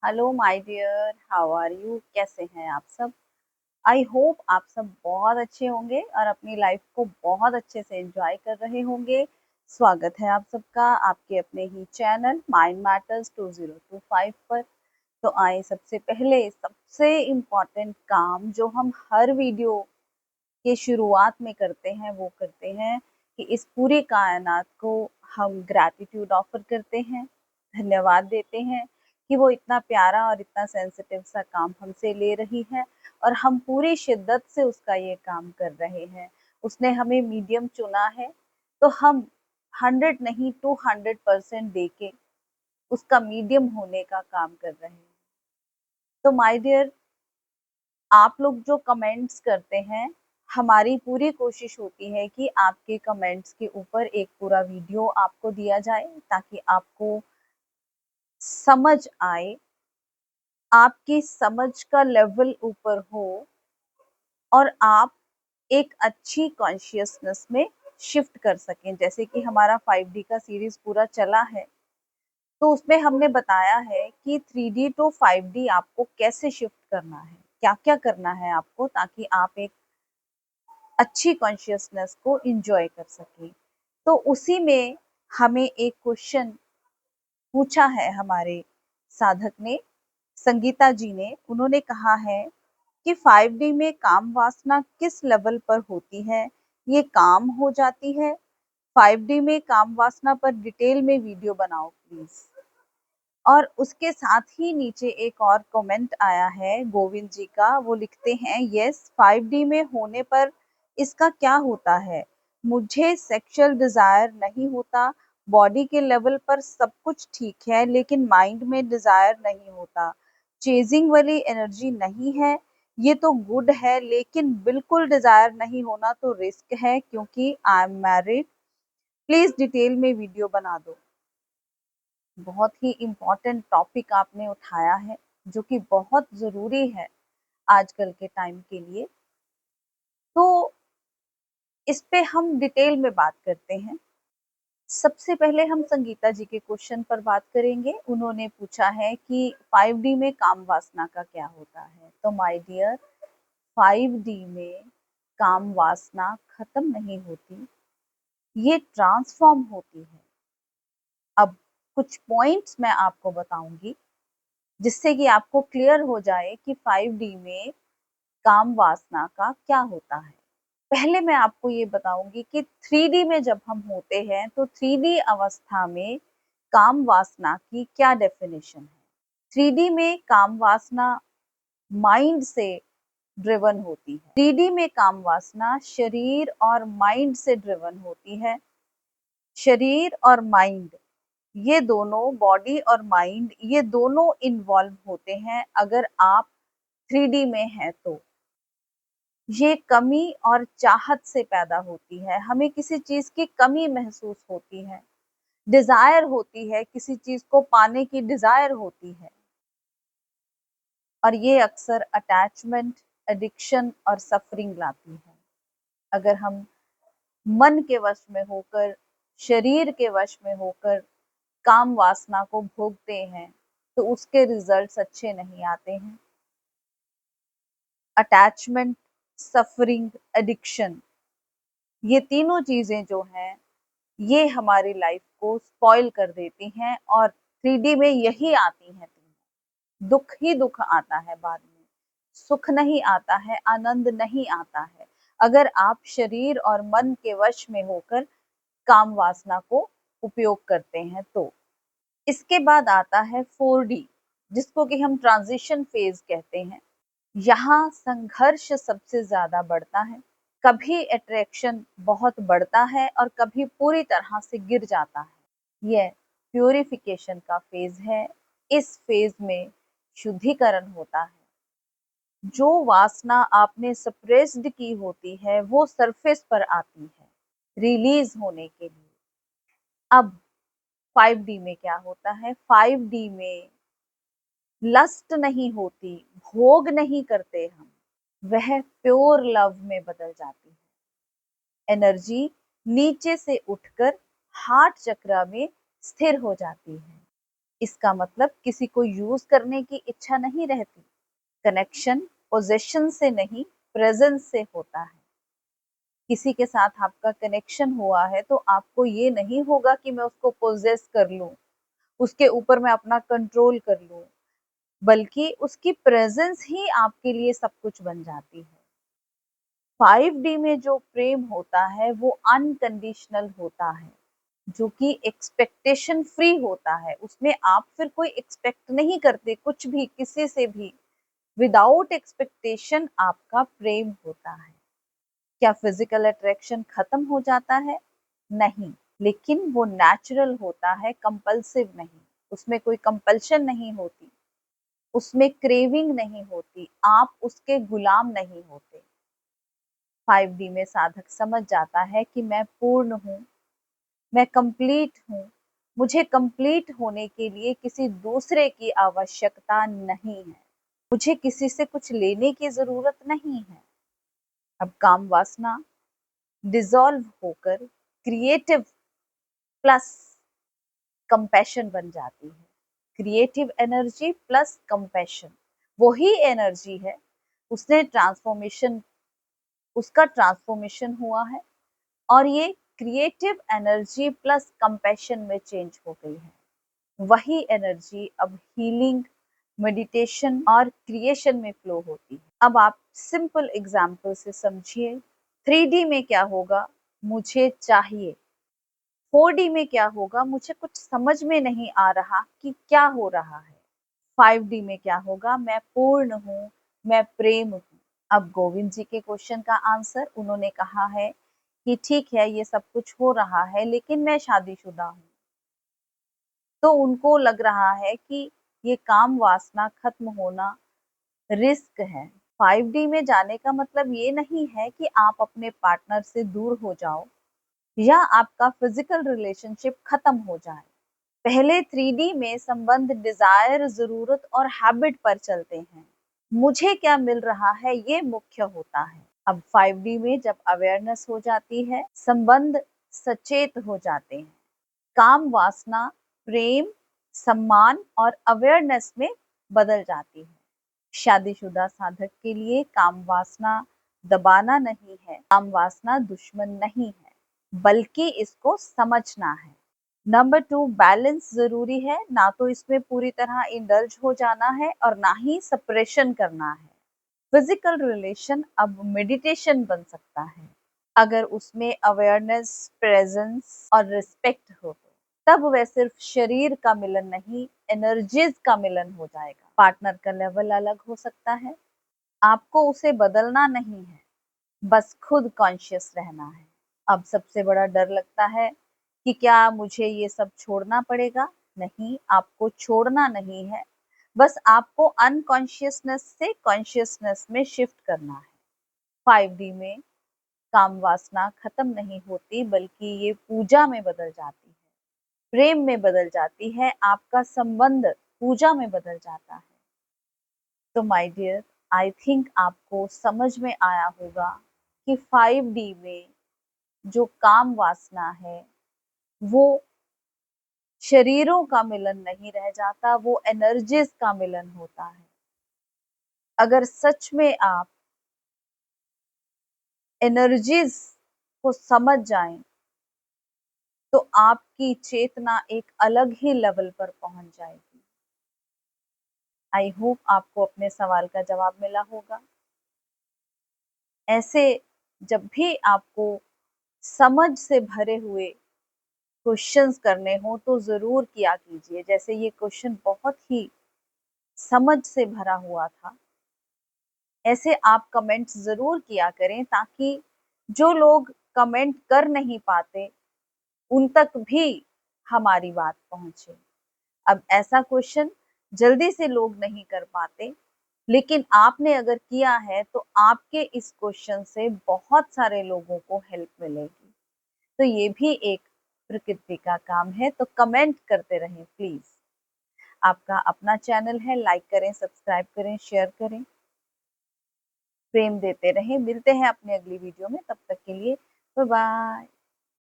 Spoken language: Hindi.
Hello my dear, how are you? कैसे हैं आप सब? आई होप आप सब बहुत अच्छे होंगे और अपनी लाइफ को बहुत अच्छे से एंजॉय कर रहे होंगे। स्वागत है आप सबका आपके अपने ही चैनल माइंड मैटर्स 2025 पर। तो आए सबसे पहले सबसे इम्पोर्टेंट काम जो हम हर वीडियो के शुरुआत में करते हैं वो करते हैं कि इस पूरी कायनात को हम ग्रैटिट्यूड ऑफर करते हैं, धन्यवाद देते हैं कि वो इतना प्यारा और इतना सेंसिटिव सा काम हमसे ले रही है और हम पूरी शिद्दत से उसका ये काम कर रहे हैं। उसने हमें मीडियम चुना है तो हम 100 नहीं 200% दे के उसका मीडियम होने का काम कर रहे हैं। तो माय डियर, आप लोग जो कमेंट्स करते हैं, हमारी पूरी कोशिश होती है कि आपके कमेंट्स के ऊपर एक पूरा वीडियो आपको दिया जाए ताकि आपको समझ आए, आपकी समझ का लेवल ऊपर हो और आप एक अच्छी कॉन्शियसनेस में शिफ्ट कर सकें। जैसे कि हमारा 5D का सीरीज पूरा चला है, तो उसमें हमने बताया है कि 3D टू 5D आपको कैसे शिफ्ट करना है, क्या-क्या करना है आपको ताकि आप एक अच्छी कॉन्शियसनेस को एंजॉय कर सके। तो उसी में हमें एक क्वेश्चन पूछा है हमारे साधक ने, संगीता जी ने। उन्होंने कहा है कि 5D में काम वासना किस लेवल पर होती है, ये काम हो जाती है? 5D में काम वासना पर डिटेल में वीडियो बनाओ प्लीज। और उसके साथ ही नीचे एक और कमेंट आया है गोविंद जी का। वो लिखते हैं, यस 5D में होने पर इसका क्या होता है? मुझे सेक्सुअल डिजायर नहीं होता, बॉडी के लेवल पर सब कुछ ठीक है लेकिन माइंड में डिजायर नहीं होता, चेजिंग वाली एनर्जी नहीं है। ये तो गुड है लेकिन बिल्कुल डिजायर नहीं होना तो रिस्क है क्योंकि I am married. Please detail में वीडियो बना दो। बहुत ही इम्पोर्टेंट टॉपिक आपने उठाया है जो कि बहुत ज़रूरी है आजकल के टाइम के लिए। तो इस पे हम डिटेल में बात करते हैं। सबसे पहले हम संगीता जी के क्वेश्चन पर बात करेंगे। उन्होंने पूछा है कि 5D में काम वासना का क्या होता है? तो माय डियर, 5D में काम वासना खत्म नहीं होती, ये ट्रांसफॉर्म होती है। अब कुछ पॉइंट्स मैं आपको बताऊंगी जिससे कि आपको क्लियर हो जाए कि 5D में काम वासना का क्या होता है। पहले मैं आपको ये बताऊंगी कि 3D में जब हम होते हैं तो 3D अवस्था में काम वासना की क्या डेफिनेशन है। 3D में काम वासना माइंड से ड्रिवन होती है। 3D में काम वासना शरीर और माइंड से ड्रिवन होती है। शरीर और माइंड, ये दोनों, बॉडी और माइंड, ये दोनों इन्वॉल्व होते हैं अगर आप 3D में है तो। ये कमी और चाहत से पैदा होती है, हमें किसी चीज की कमी महसूस होती है, डिजायर होती है, किसी चीज को पाने की डिजायर होती है और ये अक्सर अटैचमेंट, एडिक्शन और सफरिंग लाती है। अगर हम मन के वश में होकर, शरीर के वश में होकर काम वासना को भोगते हैं तो उसके रिजल्ट्स अच्छे नहीं आते हैं। अटैचमेंट, सफरिंग, एडिक्शन, ये तीनों चीजें जो हैं ये हमारी लाइफ को स्पॉइल कर देती हैं और 3D में यही आती हैं तीनों। दुख ही दुख आता है बाद में, सुख नहीं आता है, आनंद नहीं आता है अगर आप शरीर और मन के वश में होकर काम वासना को उपयोग करते हैं तो। इसके बाद आता है 4D, जिसको कि हम ट्रांजिशन फेज कहते हैं। यहाँ संघर्ष सबसे ज्यादा बढ़ता है। कभी अट्रैक्शन बहुत बढ़ता है और कभी पूरी तरह से गिर जाता है। यह प्यूरिफिकेशन का फेज है। इस फेज में शुद्धिकरण होता है। जो वासना आपने सप्रेस्ड की होती है वो सरफेस पर आती है रिलीज होने के लिए। अब 5D में क्या होता है? 5D में लस्ट नहीं होती, भोग नहीं करते हम, वह प्योर लव में बदल जाती है। एनर्जी नीचे से उठकर हार्ट चक्र में स्थिर हो जाती है। इसका मतलब किसी को यूज करने की इच्छा नहीं रहती। कनेक्शन पोजेशन से नहीं, प्रेजेंस से होता है। किसी के साथ आपका कनेक्शन हुआ है तो आपको ये नहीं होगा कि मैं उसको पोजेस कर लूं, उसके ऊपर मैं अपना कंट्रोल कर लूं, बल्कि उसकी प्रेजेंस ही आपके लिए सब कुछ बन जाती है। 5D में जो प्रेम होता है वो अनकंडीशनल होता है, जो कि एक्सपेक्टेशन फ्री होता है। उसमें आप फिर कोई एक्सपेक्ट नहीं करते कुछ भी किसी से भी। विदाउट एक्सपेक्टेशन आपका प्रेम होता है। क्या फिजिकल अट्रैक्शन खत्म हो जाता है? नहीं, लेकिन वो नेचुरल होता है, कंपल्सिव नहीं। उसमें कोई कंपल्शन नहीं होती, उसमें क्रेविंग नहीं होती, आप उसके गुलाम नहीं होते। 5D में साधक समझ जाता है कि मैं पूर्ण हूँ, मैं कंप्लीट हूँ, मुझे कंप्लीट होने के लिए किसी दूसरे की आवश्यकता नहीं है, मुझे किसी से कुछ लेने की जरूरत नहीं है। अब काम वासना डिसॉल्व होकर क्रिएटिव प्लस कंपैशन बन जाती है। क्रिएटिव एनर्जी प्लस कंपैशन वही एनर्जी है, उसने ट्रांसफॉर्मेशन उसका ट्रांसफॉर्मेशन हुआ है और ये क्रिएटिव एनर्जी प्लस कंपैशन में चेंज हो गई है। वही एनर्जी अब हीलिंग, मेडिटेशन और क्रिएशन में फ्लो होती है। अब आप सिंपल एग्जाम्पल से समझिए। 3D में क्या होगा? मुझे चाहिए। 4D में क्या होगा? मुझे कुछ समझ में नहीं आ रहा कि क्या हो रहा है। 5D में क्या होगा? मैं पूर्ण हूँ, मैं प्रेम हूँ। अब गोविंद जी के क्वेश्चन का आंसर उन्होंने कहा है कि ठीक है, ये सब कुछ हो रहा है, लेकिन मैं शादीशुदा हूँ। तो उनको लग रहा है कि ये काम वासना खत्म होना रिस्क है। 5D में जाने का मतलब ये नहीं है कि आप अपने पार्टनर से दूर हो जाओ या आपका फिजिकल रिलेशनशिप खत्म हो जाए। पहले 3D में संबंध डिजायर, जरूरत और हैबिट पर चलते हैं। मुझे क्या मिल रहा है ये मुख्य होता है। अब 5D में जब अवेयरनेस हो जाती है, संबंध सचेत हो जाते हैं। काम वासना प्रेम, सम्मान और अवेयरनेस में बदल जाती है। शादीशुदा साधक के लिए काम वासना दबाना नहीं है, काम वासना दुश्मन नहीं है, बल्कि इसको समझना है। नंबर 2, बैलेंस जरूरी है, ना तो इसमें पूरी तरह इंडल्ज हो जाना है और ना ही सप्रेशन करना है। फिजिकल रिलेशन अब मेडिटेशन बन सकता है अगर उसमें अवेयरनेस, प्रेजेंस और रिस्पेक्ट हो तो। तब वह सिर्फ शरीर का मिलन नहीं, एनर्जीज का मिलन हो जाएगा। पार्टनर का लेवल अलग हो सकता है, आपको उसे बदलना नहीं है, बस खुद कॉन्शियस रहना है। अब सबसे बड़ा डर लगता है कि क्या मुझे ये सब छोड़ना पड़ेगा? नहीं, आपको छोड़ना नहीं है, बस आपको अनकॉन्शियसनेस से कॉन्शियसनेस में शिफ्ट करना है। 5D में काम वासना खत्म नहीं होती, बल्कि ये पूजा में बदल जाती है, प्रेम में बदल जाती है, आपका संबंध पूजा में बदल जाता है। तो माय डियर, आई थिंक आपको समझ में आया होगा कि 5D में जो काम वासना है वो शरीरों का मिलन नहीं रह जाता, वो एनर्जीज का मिलन होता है। अगर सच में आप एनर्जीज को समझ जाएं तो आपकी चेतना एक अलग ही लेवल पर पहुंच जाएगी। आई होप आपको अपने सवाल का जवाब मिला होगा। ऐसे जब भी आपको समझ से भरे हुए क्वेश्चंस करने हो तो जरूर किया कीजिए। जैसे ये क्वेश्चन बहुत ही समझ से भरा हुआ था, ऐसे आप कमेंट्स जरूर किया करें ताकि जो लोग कमेंट कर नहीं पाते उन तक भी हमारी बात पहुंचे। अब ऐसा क्वेश्चन जल्दी से लोग नहीं कर पाते, लेकिन आपने अगर किया है तो आपके इस क्वेश्चन से बहुत सारे लोगों को हेल्प मिलेगी। तो ये भी एक प्रकृति का काम है, तो कमेंट करते रहें प्लीज। आपका अपना चैनल है, लाइक करें, सब्सक्राइब करें, शेयर करें, प्रेम देते रहें। मिलते हैं अपने अगली वीडियो में, तब तक के लिए बाय बाय।